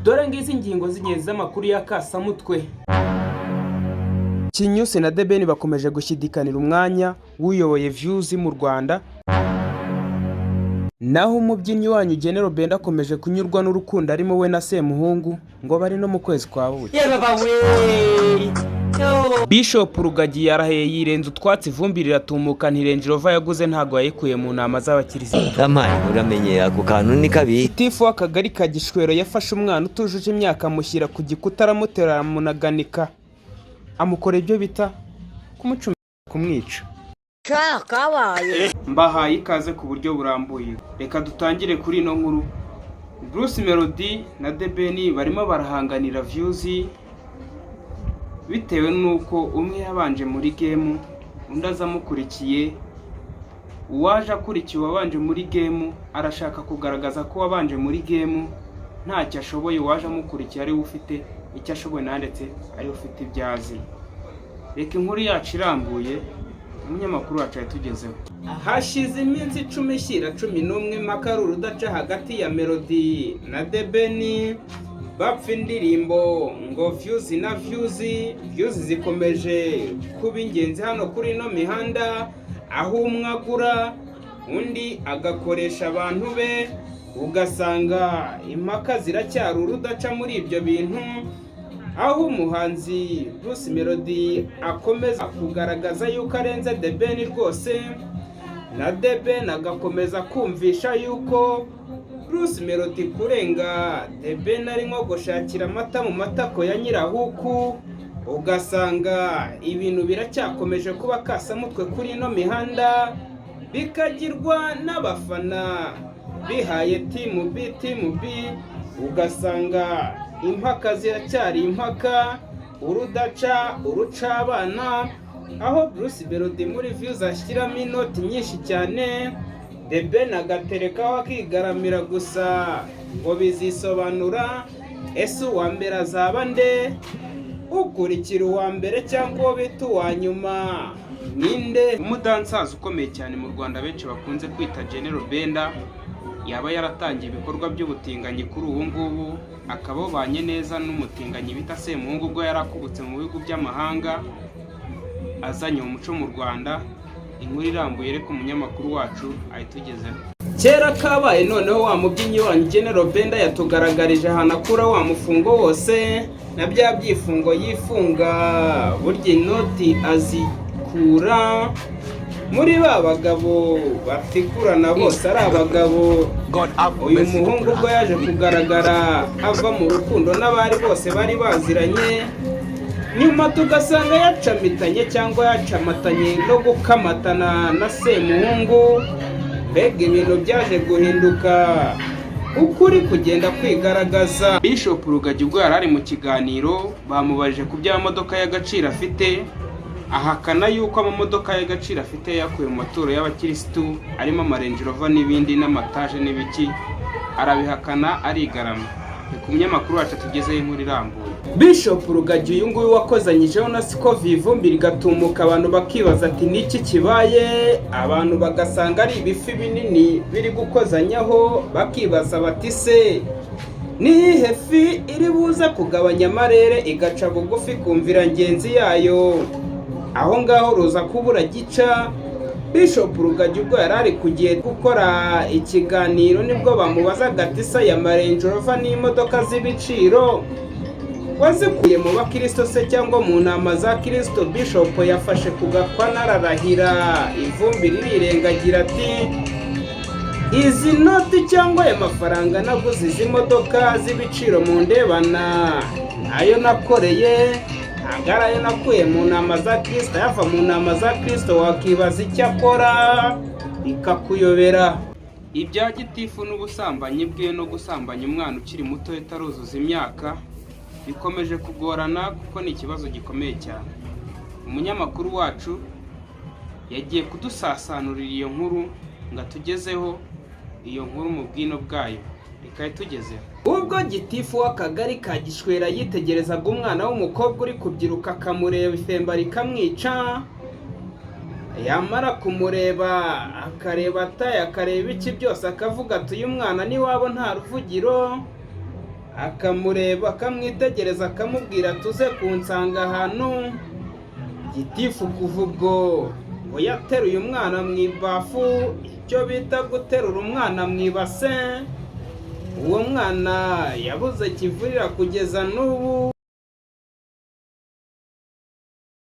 Dore ngizi ingingo z'ingenzi z'amakuru ya Kasamutwe. Kinyusi na The Ben bakomeje gushyidikanira umwanya w'uyoboye Views mu Rwanda. Naho umubyinnyi wanyu General Benda akomeje kunyurwa n'urukundo arimo we na Semuhungu ngo bari no mu kwezi kwa buki. Bishop Rugagi yarahaye yirenze utwatsi ivumbi riratumuka ntirenje Rova yaguze ntago yayikuye mu nama z'abakirisitu. Amani uramenye ako kantu ni kabi. Tifu w'akagari ka Gishwero yafashe umwana utujuje imyaka amushyira ku gikuta aramutera amunaganika. Amukora ibyo bita kumucumira kumwica. Mbahaye ikaze ku buryo burambuye. Reka dutangire kuri ino nkuru. Bruce Melody na The Ben barimo barahanganira Views bitewe nuko umwe yabanje muri game undi azamukurikiye. Uwaje akurikiye wabanje muri game arashaka kugaragaza ko wabanje muri game ntacyo ashoboye, waje amukurikiye ari ufite icyo ashoboye nandetse ari ufite ibyazi. Reka inkuru yacu irambuye umunyamakuru wacu yatugezeho. Hashize iminsi 10 shyira 11 makaruru udaca hagati ya Melody na The Ben bapfa indirimbo ngo Views na Views zikomeje kuba ingenzi hano kuri ino mihanda, aho umwagura undi agakoresha abantu be, ugasanga impaka ziracyari urudaca muri ibyo bintu, aho umuhanzi Bruce Melody akomeza kugaragaza yuko arenze The Ben rwose, na The Ben agakomeza kumvisha yuko Bruce Melody kurenga The Ben ari nko gushakira amata mu matako ya nyirahuku. Ugasanga ibintu biracyakomeje kuba Kasamutwe kuri ino mihanda, bikagirwa n'abafana bihaye Team B. Ugasanga impaka ziracyari impaka, urudaca urucabana, aho Bruce Melody muri Views ashyiramo inoti nyinshi cyane, The Ben agaterekaho akigaramira gusa ngo bizisobanura. Ese uwa mbere azaba nde? Ukurikira uwa mbere cyangwa uwo bita uwa nyuma ninde? Umudansaza ukomeye cyane mu Rwanda benshi bakunze kwita General Benda yaba yaratangiye ibikorwa by'ubutinganyi kuri ubu ngubu, akaba banye neza n'umutinganyi bita Semuhungu ubwo yarakubutse mu bihugu by'amahanga azanye umuco mu Rwanda. Inkuru irambuye reka umunyamakuru wacu ayitugezeho. Kera kabaye noneho wa mubyinnyi wanyu General Benda yatugaragarije ahantu akura wa mufungo wose na bya byifungo yifunga, burya inoti azikura muri ba bagabo batikurana bose ari abagabo. Uyu muhungu ubwo yaje kugaragara ava mu rukundo n'abari bose bari baziranye, nyuma tugasanga yacamitanye cyangwa yacamatanye no gukamatana na Semuhungu. Mbega ibintu byaje guhinduka, ukuri kugenda kwigaragaza. Bishop Rugagi ubwo yari ari mu kiganiro bamubajije ku by'amamodoka y'agaciro afite, ahakana yuko amamodoka y'agaciro afite yakuye mu maturo y'abakirisitu arimo Range Rover n'ibindi n'amataje n'ibiki, arabihakana arigarama. Ku munyamakuru wacu tugezeho inkuru irambuye. Bishop Rugagi uyu nguyu wakozanyijeho na Sikovi ivumbi rigatumuka, abantu bakibaza ati niki kibaye, abantu bagasanga ari ibifi binini biri gukozanyaho, bakibaza bati se nihe fi iri buza kugabanya amarere igaca bugufi kumvira ngenzi yayo, aho ngaho ruza kubura gica. Bishop Rugagi ubwo yari ari kugiye gukora ikiganiro nibwo bamubaza gatisa ya Range Rover n'imodoka z'ibiciro wazikuye mu bakristo se cyangwa mu nama za Kristo. Bishop yafashe kugakwana ararahira ivumbi ririrengagira ati izi noti cyangwa aya mafaranga naguze izi modoka z'ibiciro mu ndebana ayo nakoreye agarayo nakuye mu nama za Kristo. Yava mu nama za Kristo wakibaza icyo akora bikakuyobera. Ibya gitifu n'ubusambanyi bwe no gusambanya umwana ukiri muto utaruzuza imyaka bikomeje kugorana kuko ni ikibazo gikomeye cyane. Umunyamakuru wacu yagiye kudusasanurira iyo nkuru ngo atugezeho iyo nkuru mu bwino bwayo. Reka tugezeho. Ubwo gitifu w'akagari ka Gishwera yitegerezaga umwana w'umukobwa uri kubyiruka akamureba ifemba rikamwica, yamara kumureba akareba ataye akareba iki byose akavuga ati uyu mwana ni wabo nta ruvugiro, akamureba akamwitegereza akamubwira tuze kunsanga ahantu. Gitifu kuva ubwo ngo yateruye umwana mu ibafu, icyo bita guterura umwana mu ibase. Uwo mwana yabuze kivurira kugeza n'ubu.